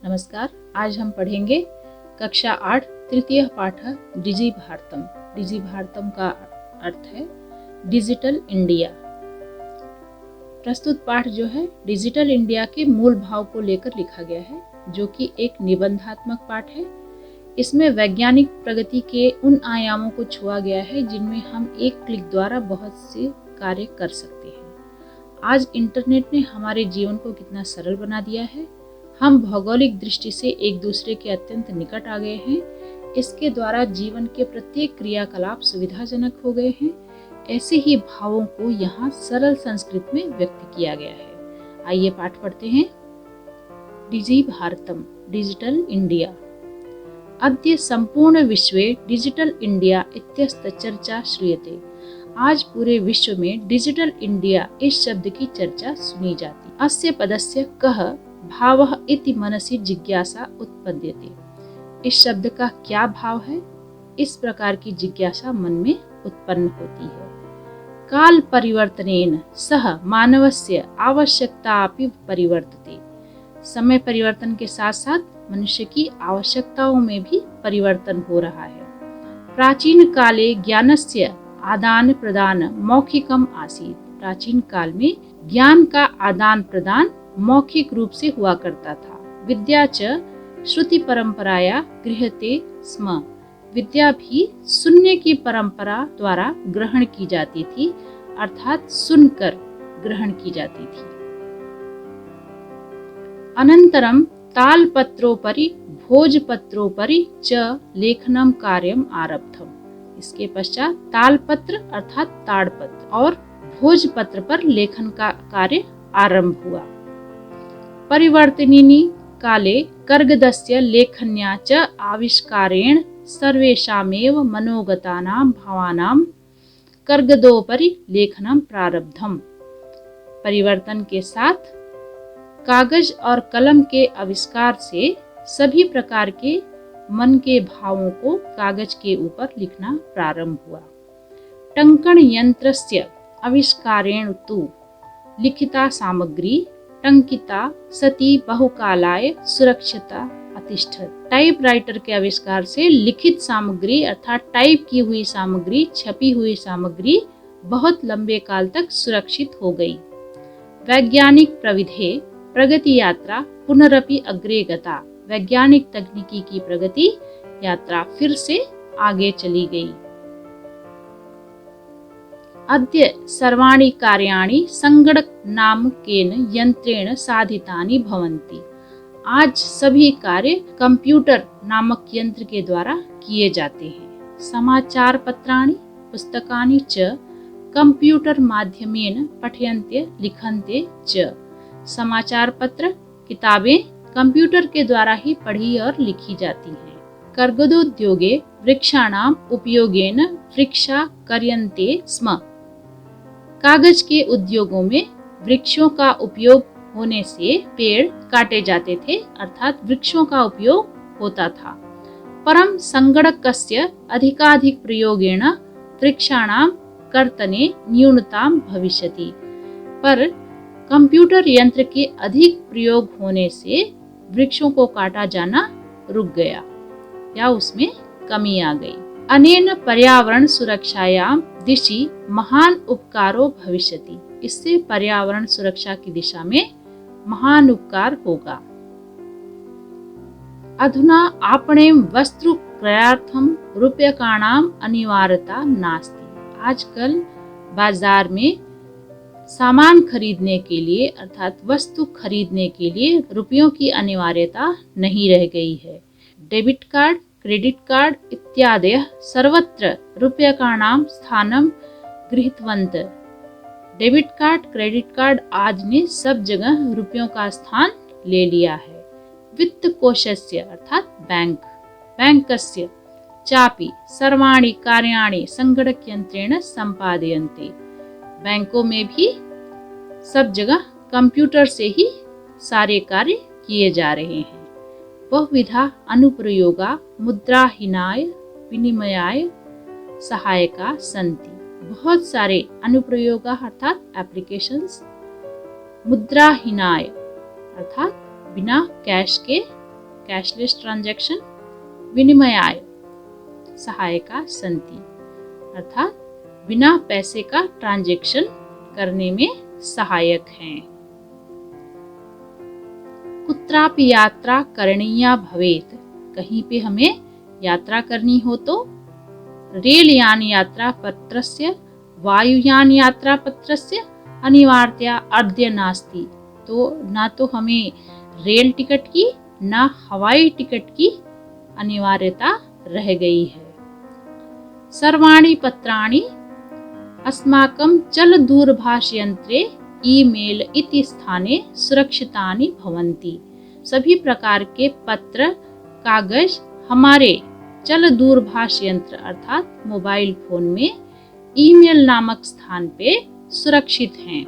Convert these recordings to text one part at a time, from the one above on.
नमस्कार। आज हम पढ़ेंगे कक्षा 8 तृतीय पाठ डिजि भारतम। डिजि भारतम का अर्थ है डिजिटल इंडिया। प्रस्तुत पाठ जो है डिजिटल इंडिया के मूल भाव को लेकर लिखा गया है, जो कि एक निबंधात्मक पाठ है। इसमें वैज्ञानिक प्रगति के उन आयामों को छुआ गया है जिनमें हम एक क्लिक द्वारा बहुत से कार्य कर सकते हैं। आज इंटरनेट ने हमारे जीवन को कितना सरल बना दिया है। हम भौगोलिक दृष्टि से एक दूसरे के अत्यंत निकट आ गए हैं। इसके द्वारा जीवन के प्रत्येक क्रियाकलाप सुविधाजनक हो गए हैं। ऐसे ही भावों को यहाँ सरल संस्कृत में व्यक्त किया गया है। आइए पाठ पढ़ते हैं। Digi Bharatam, digital India. अद्य संपूर्ण विश्वे डिजिटल इंडिया इत्यस्त चर्चा श्रूयते। आज पूरे विश्व में डिजिटल इंडिया इस शब्द की चर्चा सुनी जाती। अस्य पदस्य कः भावः इति मनसि जिज्ञासा उत्पद्यते। इस शब्द का क्या भाव है, इस प्रकार की जिज्ञासा मन में उत्पन्न होती है। काल परिवर्तनेन सह मानवस्य आवश्यकता अपि परिवर्तते। समय परिवर्तन के साथ साथ मनुष्य की आवश्यकताओं में भी परिवर्तन हो रहा है। प्राचीन काले ज्ञानस्य आदान प्रदान मौखिकम आसीत्। प्राचीन काल में ज्ञान का आदान प्रदान मौखिक रूप से हुआ करता था। विद्या च श्रुति परंपराया गृह्यते स्म। विद्या भी सुनने की परंपरा द्वारा ग्रहण की जाती थी, अर्थात सुनकर ग्रहण की जाती थी। अनंतरम तालपत्रोपरि भोजपत्रोपरि च लेखनम कार्यम आरब्धम। इसके पश्चात तालपत्र अर्थात ताड़पत्र और भोजपत्र पर लेखन का कार्य आरंभ हुआ। परिवर्तनीनि काले कर्गदस्य लेखन्या च आविष्कारेण सर्वेषामेव मनोगतानां भावानां कर्गदोपरि लेखनम प्रारब्धम। परिवर्तन के साथ कागज और कलम के आविष्कार से सभी प्रकार के मन के भावों को कागज के ऊपर लिखना प्रारंभ हुआ। टंकण यंत्रस्य आविष्कारेण तु लिखिता सामग्री टंकिता सती बहुकालाय सुरक्षिता अतिष्ठत। टाइपराइटर के आविष्कार से लिखित सामग्री अर्थात टाइप की हुई सामग्री, छपी हुई सामग्री बहुत लंबे काल तक सुरक्षित हो गई। वैज्ञानिक प्रविधे प्रगति यात्रा पुनरपि अग्रे गता। वैज्ञानिक तकनीकी की प्रगति यात्रा फिर से आगे चली गई। अद्य सर्वाणि कार्याणि संगणक नामकेन यंत्रेण साधितानि भवन्ति। आज सभी कार्य कंप्यूटर नामक यंत्र के द्वारा किए जाते हैं। समाचार पत्राणि पुस्तकानि च कंप्यूटर माध्यमेन पठ्यन्ते लिखन्ते च। समाचार पत्र किताबें कंप्यूटर के द्वारा ही पढ़ी और लिखी जाती हैं। कर्गदोद्योगे वृक्षाणाम उपयोगेन वृक्षा कर्यन्ते स्म। कागज के उद्योगों में वृक्षों का उपयोग होने से पेड़ काटे जाते थे, अर्थात वृक्षों का उपयोग होता था। परम संगणकस्य अधिकाधिक प्रयोगेण वृक्षाणाम कर्तने न्यूनताम भविष्यति। पर कंप्यूटर यंत्र के अधिक प्रयोग होने से वृक्षों को काटा जाना रुक गया या उसमें कमी आ गई। अनेन पर्यावरण सुरक्षायां दिशि महान उपकारो भविष्यति। इससे पर्यावरण सुरक्षा की दिशा में महान उपकार होगा। अधुना आपणे वस्त्र क्रयार्थम रूप्यकाणाम अनिवार्यता नास्ति। आजकल बाजार में सामान खरीदने के लिए अर्थात वस्तु खरीदने के लिए रुपयों की अनिवार्यता नहीं रह गई है। डेबिट कार्ड, क्रेडिट कार्ड इत्यादयः सर्वत्र रूप्यकाणां स्थानं गृहीतवन्तः। डेबिट कार्ड, क्रेडिट कार्ड आज ने सब जगह रुपयों का स्थान ले लिया है। वित्त कोशस्य अर्थात बैंकस्य चापि सर्वाणि कार्याणि संगणक यंत्रेण संपादयन्ते। बैंकों में भी सब जगह कंप्यूटर से ही सारे कार्य किए जा रहे हैं। बहुविधा अनुप्रयोगा मुद्राहीनाय विनिमयाय सहायका संति। बहुत सारे अनुप्रयोगा अर्थात एप्लीकेशंस मुद्राहीनाय अर्थात बिना कैश के कैशलेस ट्रांजैक्शन विनिमयाय सहायका सन्ति, अर्थात बिना पैसे का ट्रांजैक्शन करने में सहायक हैं। कुत्रापि यात्रा करणीया भवेत्, कहीं पे हमें यात्रा करनी हो तो रेलयान यात्रा पत्रस्य वायुयान यात्रा पत्रस्य अनिवार्यता अद्य नास्ति, तो ना तो हमें रेल टिकट की ना हवाई टिकट की अनिवार्यता रह गई है। सर्वाणि पत्राणि अस्माकं चल दूरभाषयंत्रे ईमेल इति स्थाने सुरक्षितानि भवन्ति, सभी प्रकार के पत्र कागज हमारे चल दूरभाष यंत्र अर्थात मोबाइल फोन में ईमेल नामक स्थान पे सुरक्षित हैं।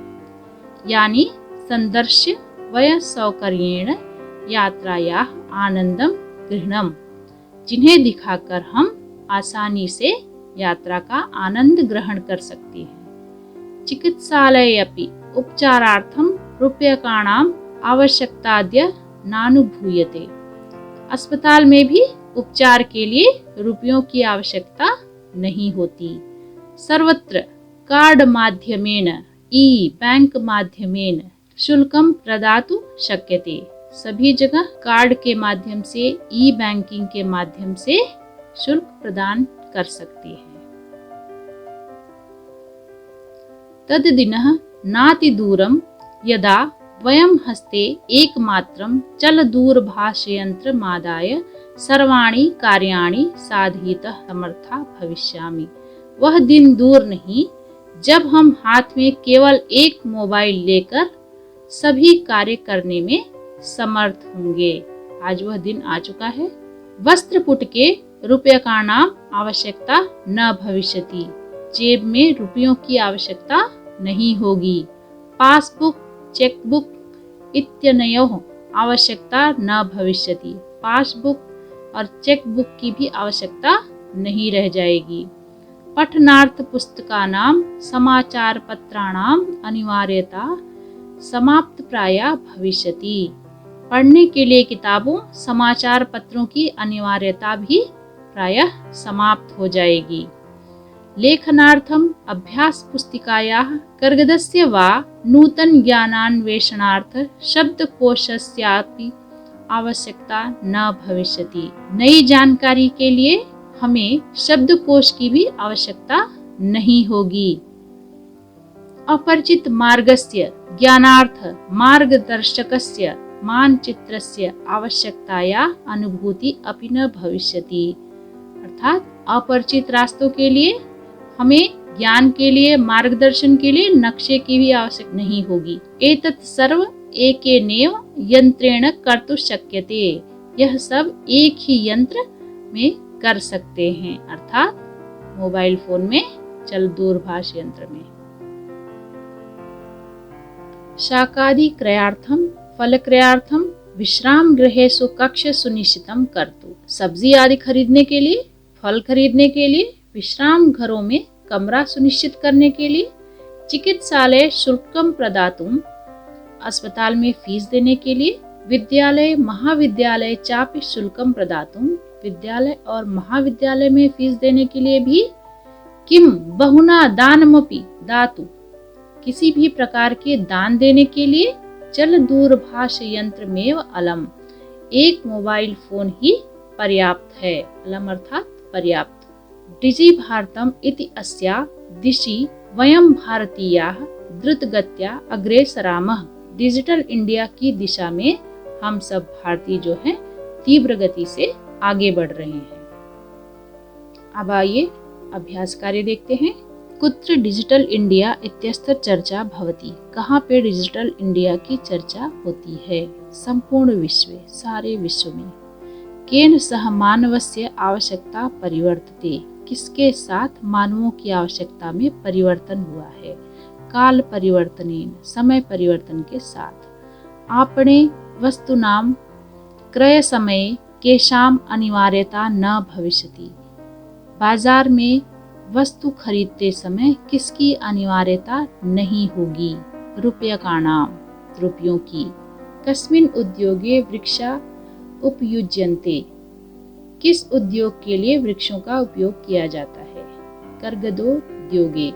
यानी संदर्श्य वय सौकर्येण यात्रायाः आनंदम गृह्णम, जिन्हें दिखाकर हम आसानी से यात्रा का आनंद ग्रहण कर सकते हैं। चिकित्सालये अपि उपचारार्थम रूप्यकाणाम आवश्यकताद्य नानुभूयते, अस्पताल में भी उपचार के लिए रुपयों की आवश्यकता नहीं होती। सर्वत्र कार्ड माध्यमेन ई बैंक माध्यमेन शुल्कम प्रदातु शक्यते, सभी जगह कार्ड के माध्यम से ई बैंकिंग के माध्यम से शुल्क प्रदान कर सकते हैं। तद्दिनः नातिदूरं यदा वयं हस्ते एकमात्रं चलदूरभाषयन्त्रमादाय सर्वाणि कार्याणि साधयितुं समर्था भविष्यामि, वह दिन दूर नहीं जब हम हाथ में केवल एक मोबाइल लेकर सभी कार्य करने में समर्थ होंगे। आज वह दिन आ चुका है। वस्त्रपुट के रूप्यकाणाम आवश्यकता न भविष्यति, जेब में रुपयों की आवश्यकता नहीं होगी। पासबुक चेकबुक इत्यनयोः आवश्यकता न भविष्यति, पासबुक और चेकबुक की भी आवश्यकता नहीं रह जाएगी। पठनार्थ पुस्तकानां समाचार पत्राणाम अनिवार्यता समाप्त प्रायः भविष्यति, पढ़ने के लिए किताबों समाचार पत्रों की अनिवार्यता भी प्रायः समाप्त हो जाएगी। लेखनार्थम अभ्यास पुस्तिकायाः कर्गदस्य वा नूतन ज्ञानान्वेषणार्थ शब्दकोशस्यापि आवश्यकता न भविष्यति, नई जानकारी के लिए हमें शब्दकोश की भी आवश्यकता नहीं होगी। अपरिचित मार्गस्य ज्ञानार्थ मार्गदर्शकस्य मानचित्रस्य आवश्यकताया अनुभूति अपि न भविष्यति, अर्थात अपरिचित रास्तों के लिए हमें ज्ञान के लिए मार्गदर्शन के लिए नक्शे की भी आवश्यकता नहीं होगी। एतत् सर्व एकेनैव यंत्रेण कर्तुं शक्यते, यह सब एक ही यंत्र में कर सकते हैं, अर्थात मोबाइल फोन में चल दूरभाष यंत्र में। शाकादि क्रयार्थम फल क्रयार्थम विश्राम गृहेषु कक्ष सुनिश्चितम कर्तु, सब्जी आदि खरीदने के लिए, फल खरीदने के लिए, विश्राम घरों में कमरा सुनिश्चित करने के लिए, चिकित्सालय शुल्कम प्रदातुम अस्पताल में फीस देने के लिए, विद्यालय महाविद्यालय चापि शुल्कम प्रदातुम विद्यालय और महाविद्यालय में फीस देने के लिए भी, किम बहुना दानमपि दातु किसी भी प्रकार के दान देने के लिए, चल दूरभाष यंत्र में अलम एक मोबाइल फोन ही पर्याप्त है, अलम अर्थात पर्याप्त। डिजि भारतम इति अस्या दिशि वयम भारतीयाः द्रुतगत्या अग्रेसरामः, डिजिटल इंडिया की दिशा में हम सब भारतीय जो हैं तीव्र गति से आगे बढ़ रहे हैं। अब आइए अभ्यास कार्य देखते हैं। कुत्र डिजिटल इंडिया इत्यस्त्र चर्चा भवति, कहाँ पे डिजिटल इंडिया की चर्चा होती है? संपूर्ण विश्व, सारे विश्व में। केन सह मानवस्य आवश्यकता परिवर्तते, किसके साथ मानवों की आवश्यकता में परिवर्तन हुआ है? काल परिवर्तनेन, समय परिवर्तन के साथ। आपणे वस्तुनाम क्रय समय केशाम अनिवार्यता न भविष्यति, बाजार में वस्तु खरीदते समय किसकी अनिवार्यता नहीं होगी? रुपया का नाम, रुपयों की। कस्मिन उद्योगे वृक्षा उपयुज्यन्ते, किस उद्योग के लिए वृक्षों का उपयोग किया जाता है? कर्गदोद्योगे,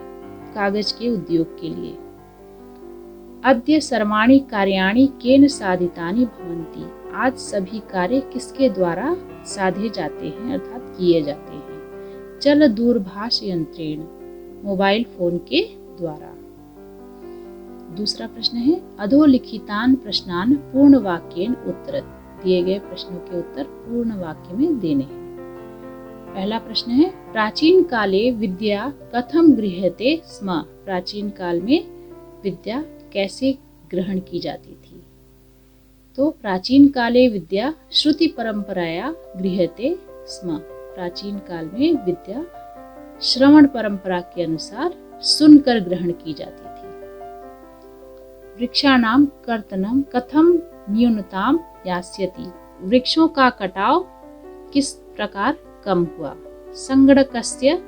कागज के उद्योग के लिए। अद्य सर्वाणि कार्याणि केन साधितानि भवन्ति, आज सभी कार्य किसके द्वारा साधे जाते हैं अर्थात किए जाते हैं? चल दूरभाष यंत्रेण, मोबाइल फोन के द्वारा। दूसरा प्रश्न है अधोलिखितान प्रश्नान पूर्ण वाक्येन उत्तर, दिए गए प्रश्नों के उत्तर पूर्ण वाक्य में देने हैं। पहला प्रश्न है प्राचीन काले विद्या कथम गृह्यते स्म, प्राचीन काल में विद्या कैसे ग्रहण की जाती थी? तो प्राचीन काले विद्या श्रुति परंपराया गृह्यते स्म, प्राचीन काल में विद्या श्रवण परंपरा के अनुसार सुनकर ग्रहण की जाती थी। वृक्षाणाम कर्तनम कथम न्यूनताम यास्यति, वृक्षों का कटाव किस प्रकार कम हुआ? संगणकस्य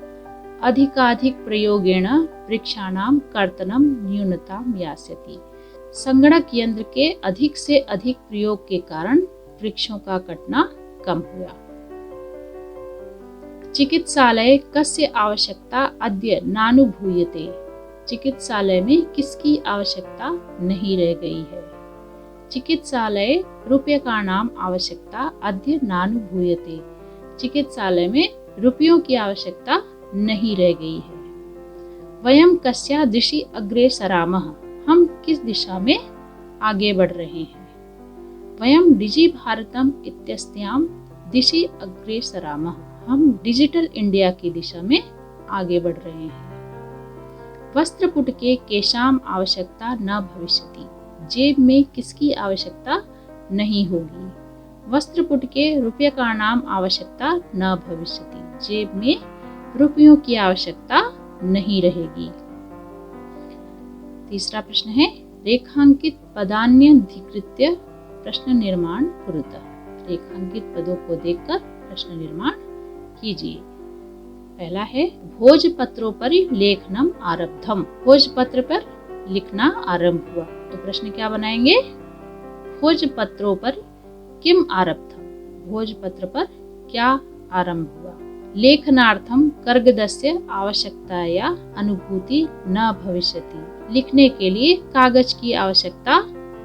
अधिकाधिक प्रयोगेण वृक्षाणाम कर्तनम न्यूनताम यास्यति, संगणक यंत्र के अधिक से अधिक प्रयोग के कारण वृक्षों का कटना कम हुआ। चिकित्सालय कस्य आवश्यकता अद्य नानुभूयते, चिकित्सालय में किसकी आवश्यकता नहीं रह गई है? चिकित्सालय रूप्यकाणाम आवश्यकता अद्य नानुभूयते, चिकित्सालय में रुपयों की आवश्यकता नहीं रह गई है। वयम कस्या दिशि अग्रे सरामः, हम किस दिशा में आगे बढ़ रहे हैं? वयम डिजि भारतम इत्यस्याम दिशि अग्रे सरामः, हम डिजिटल इंडिया की दिशा में आगे बढ़ रहे हैं। वस्त्रपुट के केशाम आवश्यकता न भविष्यति, जेब में किसकी आवश्यकता नहीं होगी? वस्त्रपुट के रूप्यकाणाम आवश्यकता न भविष्यति, जेब में रुपयों की आवश्यकता नहीं रहेगी। तीसरा प्रश्न है रेखांकित पदान्यधिकृत्य प्रश्न निर्माण कुरुतः, रेखांकित पदों को देखकर प्रश्न निर्माण कीजिए। पहला है भोजपत्रों पर लेखनम आरब्धम, भोजपत्र पर लिखना आरंभ हुआ। तो प्रश्न क्या बनाएंगे? भोजपत्रों पर किम आरब्धम, भोजपत्र पर क्या आरंभ हुआ? लेखनार्थम कर्गदस्य आवश्यकताया अनुभूति न भविष्यति, लिखने के लिए कागज की आवश्यकता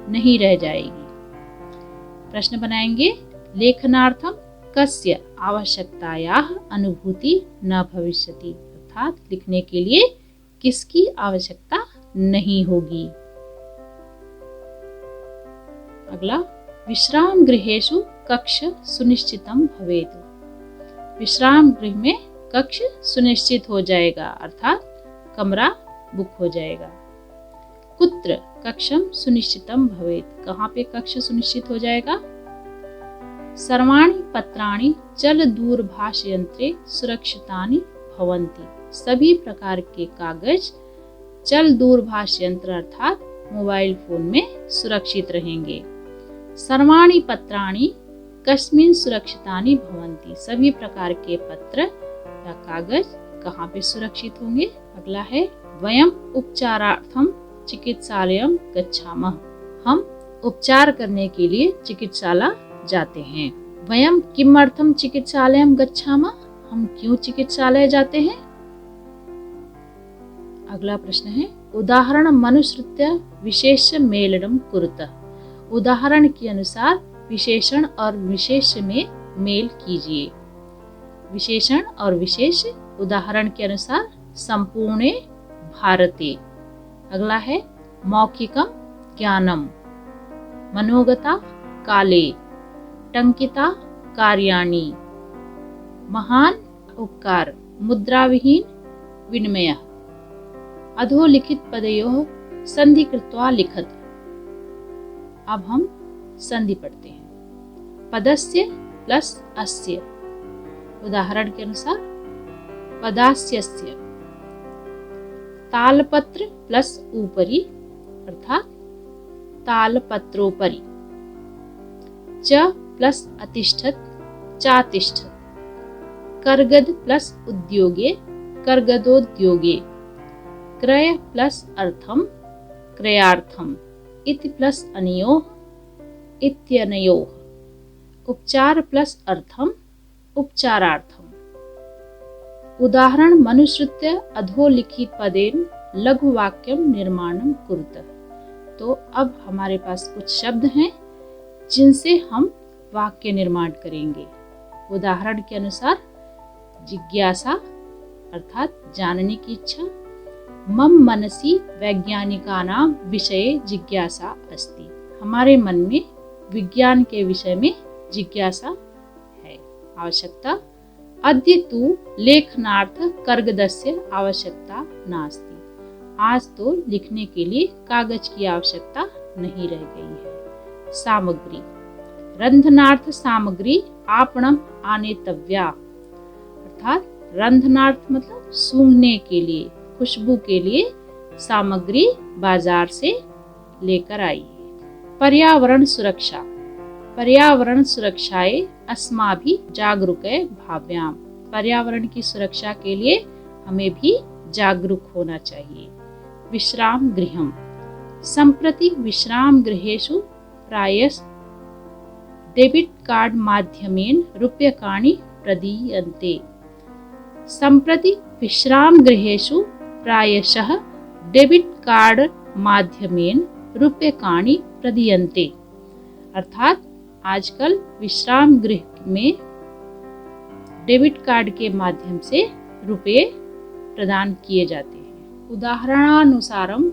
नहीं रह जाएगी। प्रश्न बनाएंगे लेखनार्थम कस्य आवश्यकतायाः अनुभूति न भविष्यति, अर्थात लिखने के लिए किसकी आवश्यकता नहीं होगी। अगला विश्राम गृहेषु कक्ष सुनिश्चितम भवेत्, विश्राम गृह में कक्ष सुनिश्चित हो जाएगा अर्थात कमरा बुक हो जाएगा। कुत्र कक्षम सुनिश्चितम भवेत्, कहाँ पे कक्ष सुनिश्चित हो जाएगा? सर्वाणि पत्राणि चल दूरभाष यंत्रे सुरक्षितानि भवन्ति, सभी प्रकार के कागज चल दूरभाष यंत्र अर्थात मोबाइल फोन में सुरक्षित रहेंगे। सर्वाणि पत्राणि कस्मिन् सुरक्षितानि भवन्ति, सभी प्रकार के पत्र या कागज कहाँ पे सुरक्षित होंगे? अगला है वयम उपचारार्थम चिकित्सालयम गच्छामः, हम उपचार करने के लिए चिकित्सालय जाते हैं। वयम किमर्थम चिकित्सालयम गच्छामः, हम क्यों चिकित्सालय जाते हैं? अगला प्रश्न है उदाहरण मनुसृत्य विशेष मेलनम कुरुतः, उदाहरण के अनुसार विशेषण और विशेष में मेल कीजिए। विशेषण और विशेष उदाहरण के अनुसार संपूर्ण भारते। अगला है मौखिकम ज्ञानम, मनोगता काले, टंकिता कार्याणि, महान उपकार, मुद्राविहीन विनिमय। अधोलिखित पदयोः संधि कृत्वा लिखत, अब हम संधि पढ़ते हैं। पदस्य प्लस अस्य, उदाहरण के अनुसार पदास्यस्य। तालपत्र प्लस ऊपरी अर्थात तालपत्रोपरि। च प्लस अतिष्ठत चातिष्ठत। कर्गद प्लस उद्योगे कर्गदोद्योगे। क्रय प्लस अर्थम क्रयार्थम। इति प्लस अनयोः इत्यनयोः। उपचार प्लस अर्थम उपचारार्थम। उदाहरण मनुसृत्य अधोलिखित पदेन लघुवाक्यम निर्माणम कुरुतः। तो अब हमारे पास कुछ शब्द हैं जिनसे हम वाक्य निर्माण करेंगे। उदाहरण के अनुसार जिज्ञासा अर्थात जानने की इच्छा। मम मनसि वैज्ञानिकानां विषये जिज्ञासा अस्ति। हमारे मन में विज्ञान के विषय में जिज्ञासा है। आवश्यकता अद्य तु लेखनार्थ कर्गदस्य आवश्यकता नास्ति। आज तो लिखने के लिए कागज की आवश्यकता नहीं रह गई है। सामग्री रंधनार्थ सामग्री आपणम आनेतव्या। अर्थात रंधनार्थ मतलब सूंघने के लिए, खुशबू के लिए सामग्री बाजार से लेकर आई है। पर्यावरण सुरक्षा पर्यावरण सुरक्षाए अस्माभिः जागरूकै भाव्याम। पर्यावरण की सुरक्षा के लिए हमें भी जागरूक होना चाहिए। विश्राम गृहम संप्रति विश्राम गृहेषु प्रायश डेबिट कार्ड माध्यमेन रूप्यकाणि प्रदीयन्ते। संप्रति विश्राम गृहेषु प्रायशः डेबिट कार्ड माध्यमेन रूप्यकाणि प्रदीयन्ते। अर्थात आजकल विश्राम गृह में डेबिट कार्ड के माध्यम से रुपए प्रदान किए जाते हैं। उदाहरणानुसारम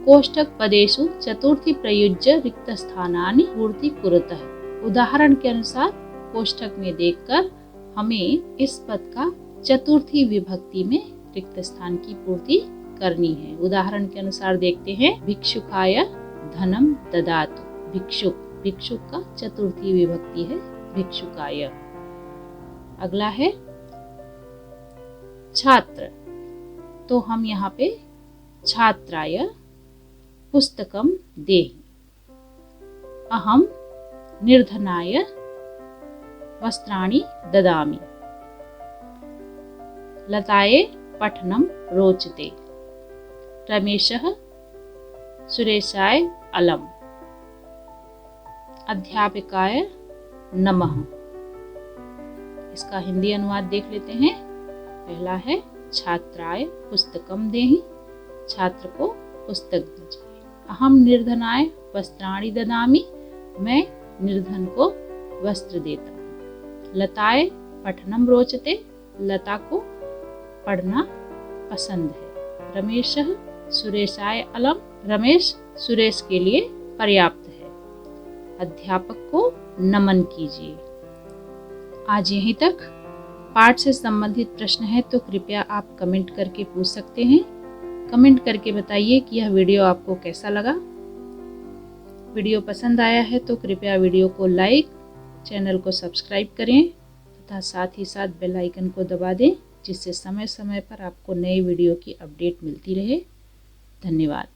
कोष्ठक पदेषु चतुर्थी प्रयुज्य रिक्त स्थानानि पूर्ति कुरुतः। उदाहरण के अनुसार कोष्ठक में देखकर हमें इस पद का चतुर्थी विभक्ति में रिक्त स्थान की पूर्ति करनी है। उदाहरण के अनुसार देखते हैं भिक्षुकाय धनम ददातु। भिक्षुक का चतुर्थी विभक्ति है भिक्षुकाय। अगला है छात्र। तो हम यहाँ पे छात्राय पुस्तकम देहि। अहम निर्धनाय वस्त्राणि ददामि। लताये पठनम रोचते। रमेशः सुरेशाय अलम। अध्यापिकाय नमः। इसका हिंदी अनुवाद देख लेते हैं। पहला है छात्राय पुस्तकम देहि। छात्र को पुस्तक दीजिए। अहम निर्धनाय वस्त्राणि ददामि। मैं निर्धन को वस्त्र देता हूँ। लताय पठनम रोचते। लता को पढ़ना पसंद है। रमेशः सुरेशाय अलम। रमेश सुरेश के लिए पर्याप्त है। अध्यापक को नमन कीजिए। आज यहीं तक। पाठ से संबंधित प्रश्न है तो कृपया आप कमेंट करके पूछ सकते हैं। कमेंट करके बताइए कि यह वीडियो आपको कैसा लगा। वीडियो पसंद आया है तो कृपया वीडियो को लाइक, चैनल को सब्सक्राइब करें तथा साथ ही साथ बेल आइकन को दबा दें, जिससे समय समय पर आपको नई वीडियो की अपडेट मिलती रहे। धन्यवाद।